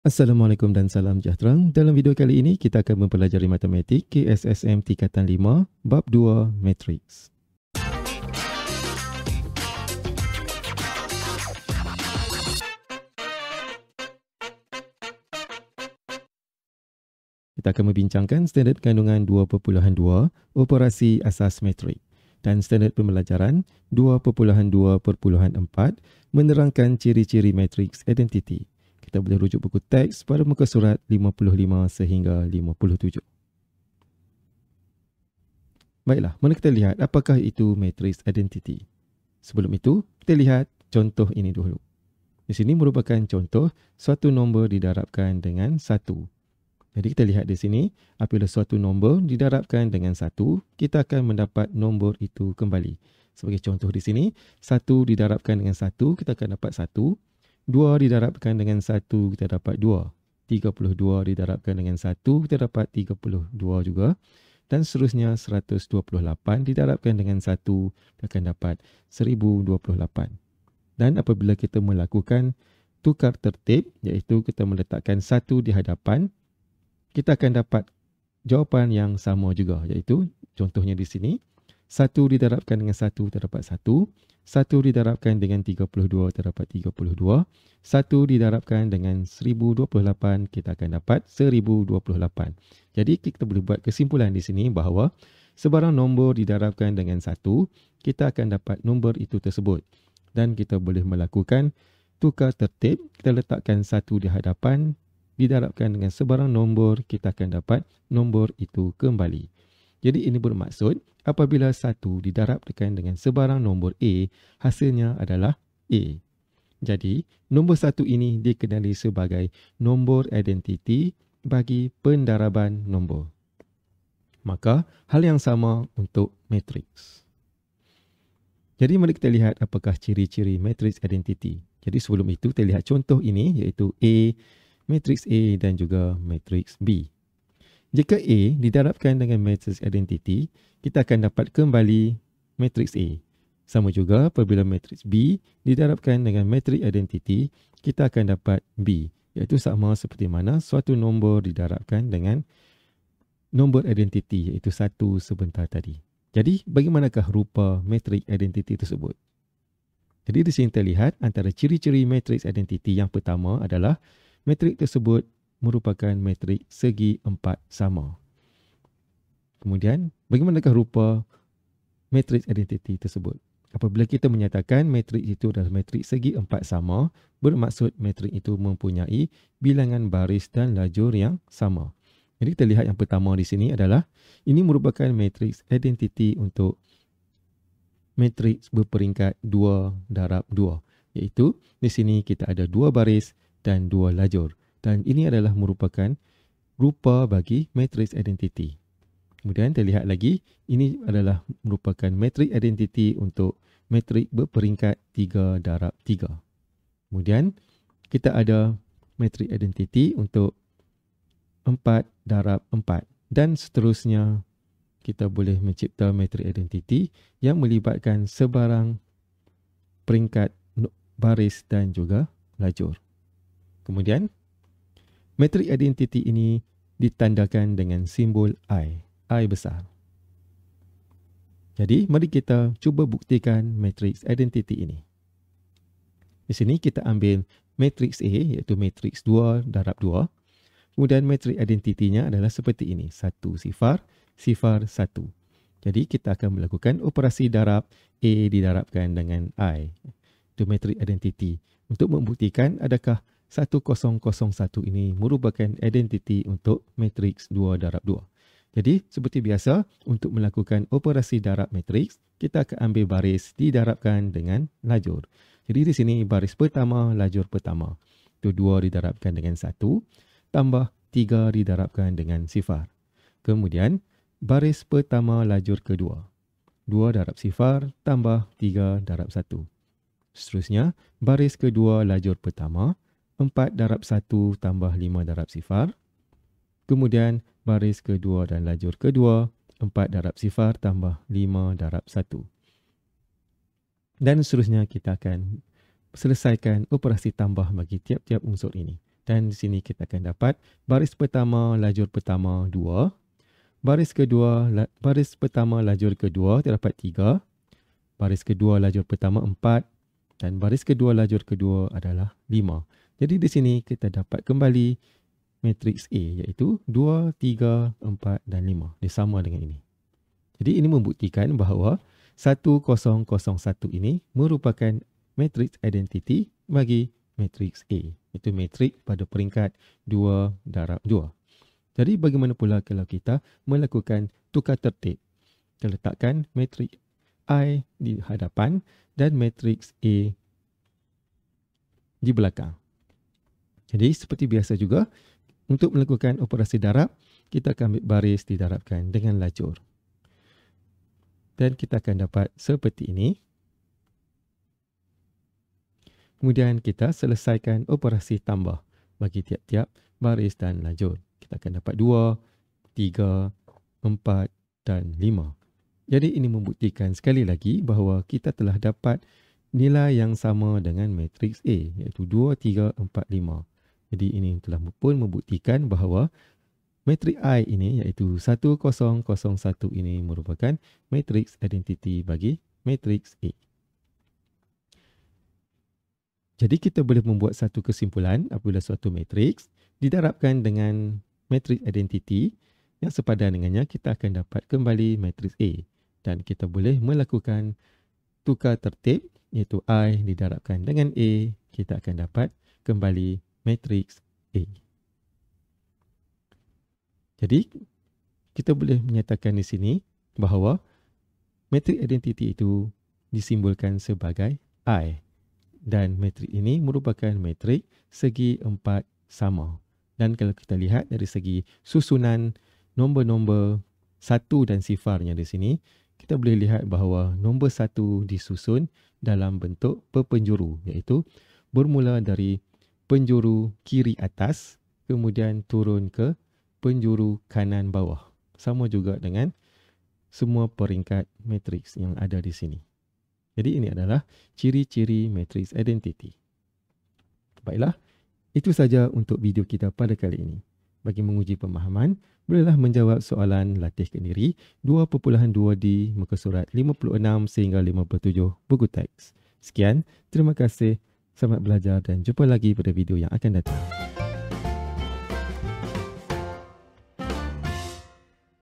Assalamualaikum dan salam sejahtera. Dalam video kali ini, kita akan mempelajari matematik KSSM tingkatan 5, bab 2, matriks. Kita akan membincangkan standard kandungan 2.2, operasi asas matrik, dan standard pembelajaran 2.2.4, menerangkan ciri-ciri matriks identiti. Kita boleh rujuk buku teks pada muka surat 55 sehingga 57. Baiklah, mari kita lihat apakah itu matriks identiti. Sebelum itu, kita lihat contoh ini dulu. Di sini merupakan contoh suatu nombor didarabkan dengan 1. Jadi kita lihat di sini, apabila suatu nombor didarabkan dengan 1, kita akan mendapat nombor itu kembali. Sebagai contoh di sini, 1 didarabkan dengan 1, kita akan dapat 1. 2 didarabkan dengan 1, kita dapat 2. 32 didarabkan dengan 1, kita dapat 32 juga. Dan seterusnya 128 didarabkan dengan 1, kita akan dapat 1028. Dan apabila kita melakukan tukar tertib, iaitu kita meletakkan 1 di hadapan, kita akan dapat jawapan yang sama juga, iaitu contohnya di sini, 1 didarabkan dengan 1, terdapat 1. 1 didarabkan dengan 32, terdapat 32. 1 didarabkan dengan 1028, kita akan dapat 1028. Jadi kita boleh buat kesimpulan di sini bahawa sebarang nombor didarabkan dengan 1, kita akan dapat nombor itu tersebut. Dan kita boleh melakukan tukar tertib, kita letakkan 1 di hadapan, didarabkan dengan sebarang nombor, kita akan dapat nombor itu kembali. Jadi ini bermaksud apabila 1 didarabkan dengan sebarang nombor A, hasilnya adalah A. Jadi nombor 1 ini dikenali sebagai nombor identiti bagi pendaraban nombor. Maka hal yang sama untuk matriks. Jadi mari kita lihat apakah ciri-ciri matriks identiti. Jadi sebelum itu kita lihat contoh ini, iaitu A, matriks A dan juga matriks B. Jika A didarabkan dengan matriks identiti, kita akan dapat kembali matriks A. Sama juga apabila matriks B didarabkan dengan matriks identiti, kita akan dapat B. Iaitu sama seperti mana suatu nombor didarabkan dengan nombor identiti, iaitu 1 sebentar tadi. Jadi bagaimanakah rupa matriks identiti tersebut? Jadi di sini terlihat antara ciri-ciri matriks identiti yang pertama adalah matriks tersebut merupakan matriks segi 4 sama. Kemudian, bagaimanakah rupa matriks identiti tersebut? Apabila kita menyatakan matriks itu adalah matriks segi 4 sama, bermaksud matriks itu mempunyai bilangan baris dan lajur yang sama. Jadi kita lihat yang pertama di sini adalah, ini merupakan matriks identiti untuk matriks berperingkat 2 darab 2. Iaitu, di sini kita ada 2 baris dan 2 lajur. Dan ini adalah merupakan rupa bagi matriks identiti. Kemudian kita lihat lagi, ini adalah merupakan matriks identiti untuk matriks berperingkat 3 darab 3. Kemudian kita ada matriks identiti untuk 4 darab 4. Dan seterusnya kita boleh mencipta matriks identiti yang melibatkan sebarang peringkat baris dan juga lajur. Kemudian matriks identiti ini ditandakan dengan simbol I besar. Jadi, mari kita cuba buktikan matriks identiti ini. Di sini kita ambil matriks A, iaitu matriks 2 darab 2. Kemudian matriks identitinya adalah seperti ini, 1 sifar, sifar 1. Jadi, kita akan melakukan operasi darab A didarabkan dengan I. Itu matriks identiti. Untuk membuktikan adakah 1001 ini merupakan identiti untuk matriks 2 darab 2. Jadi, seperti biasa, untuk melakukan operasi darab matriks, kita akan ambil baris didarabkan dengan lajur. Jadi, di sini baris pertama, lajur pertama. Itu 2 didarabkan dengan 1, tambah 3 didarabkan dengan sifar. Kemudian, baris pertama, lajur kedua. 2 darab sifar, tambah 3 darab 1. Seterusnya, baris kedua, lajur pertama, 4 darab 1 tambah 5 darab sifar. Kemudian baris kedua dan lajur kedua, 4 darab sifar tambah 5 darab 1. Dan seterusnya kita akan selesaikan operasi tambah bagi tiap-tiap unsur ini. Dan di sini kita akan dapat baris pertama lajur pertama 2, baris pertama lajur kedua terdapat 3, baris kedua lajur pertama 4 dan baris kedua lajur kedua adalah 5. Jadi di sini kita dapat kembali matriks A iaitu 2, 3, 4 dan 5. Dia sama dengan ini. Jadi ini membuktikan bahawa 1001 ini merupakan matriks identiti bagi matriks A. Itu matriks pada peringkat 2 darab 2. Jadi bagaimana pula kalau kita melakukan tukar tertib? Kita letakkan matriks I di hadapan dan matriks A di belakang. Jadi seperti biasa juga, untuk melakukan operasi darab, kita akan ambil baris didarabkan dengan lajur. Dan kita akan dapat seperti ini. Kemudian kita selesaikan operasi tambah bagi tiap-tiap baris dan lajur. Kita akan dapat 2, 3, 4 dan 5. Jadi ini membuktikan sekali lagi bahawa kita telah dapat nilai yang sama dengan matriks A iaitu 2, 3, 4, 5. Jadi ini telah pun membuktikan bahawa matriks I ini iaitu 1001 ini merupakan matriks identiti bagi matriks A. Jadi kita boleh membuat satu kesimpulan apabila suatu matriks didarabkan dengan matriks identiti yang sepadan dengannya, kita akan dapat kembali matriks A. Dan kita boleh melakukan tukar tertib iaitu I didarabkan dengan A, kita akan dapat kembali matriks A. Jadi, kita boleh menyatakan di sini bahawa matriks identiti itu disimbolkan sebagai I. Dan matriks ini merupakan matriks segi 4 sama. Dan kalau kita lihat dari segi susunan nombor-nombor 1 dan sifarnya di sini, kita boleh lihat bahawa nombor 1 disusun dalam bentuk perpenjuru, iaitu bermula dari penjuru kiri atas, kemudian turun ke penjuru kanan bawah. Sama juga dengan semua peringkat matriks yang ada di sini. Jadi ini adalah ciri-ciri matriks identiti. Baiklah, itu saja untuk video kita pada kali ini. Bagi menguji pemahaman, bolehlah menjawab soalan latih kendiri 2.2D muka surat 56 sehingga 57 buku teks. Sekian, terima kasih. Selamat belajar dan jumpa lagi pada video yang akan datang.